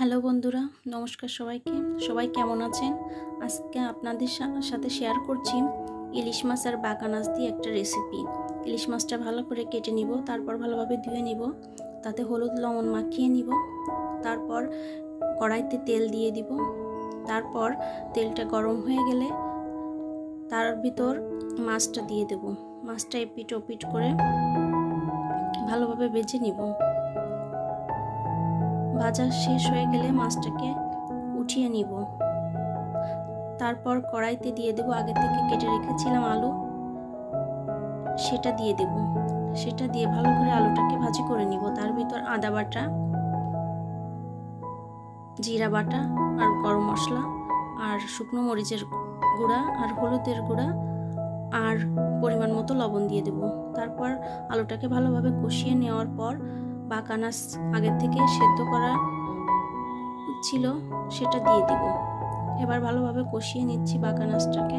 Hello বন্ধুরা, নমস্কার সবাইকে। সবাই কেমন আছেন? আজকে আপনাদের সাথে শেয়ার করছি ইলিশ মাছ আর বাঁকানাচ দিয়ে একটা রেসিপি। ইলিশ মাছটা ভালো করে কেটে নিব, তারপর ভালোভাবে ধুয়ে নিব, তাতে হলুদ লবণ মাখিয়ে নিব, তারপর কড়াইতে তেল দিয়ে দিব, তারপর তেলটা গরম হয়ে গেলে তার ভিতর মাছটা দিয়ে দেব। মাছটা এপিট ওপিট করে ভালোভাবে ভেজে নিব। ভাজা শেষ হয়ে গেলে মাছটাকে উঠিয়ে নিব। তারপর কড়াইতে দিয়ে দেব আগে থেকে কেটে রেখেছিলাম আলু, সেটা দিয়ে দেব। সেটা দিয়ে ভালো করে আলুটাকে ভাজি করে নিব। তার ভিতর আদা বাটা, জিরা বাটা আর গরম মশলা আর শুকনো মরিচের গুঁড়া আর হলুদের গুঁড়া আর পরিমাণ মতো লবণ দিয়ে দেব। তারপর আলুটাকে ভালোভাবে কষিয়ে নেওয়ার পর বাঁকানাচ আগের থেকে সেদ্ধ করা ছিল সেটা দিয়ে দিব। এবার ভালোভাবে কষিয়ে নিচ্ছি বাঁকানাচটাকে।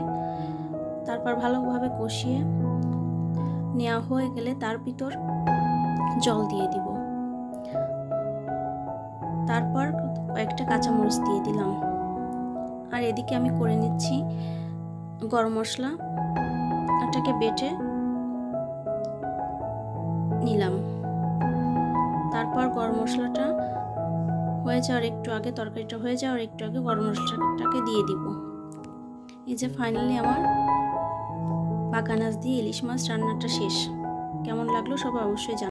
তারপর ভালোভাবে কষিয়ে নেওয়া হয়ে গেলে তার ভিতর জল দিয়ে দিব। তারপর কয়েকটা কাঁচামরিচ দিয়ে দিলাম। আর এদিকে আমি করে নিচ্ছি গরম মশলাটাকে বেটে নিলাম। তারপর গরম মশলাটা হয়ে যাওয়ার একটু আগে, তরকারিটা হয়ে যাওয়ার একটু আগে গরম মশলাটাকে দিয়ে দিব। এই যে ফাইনালি আমার বাঁকানাচ দিয়ে ইলিশ মাছ রান্নাটা শেষ। কেমন লাগলো সবাই অবশ্যই জানাবেন।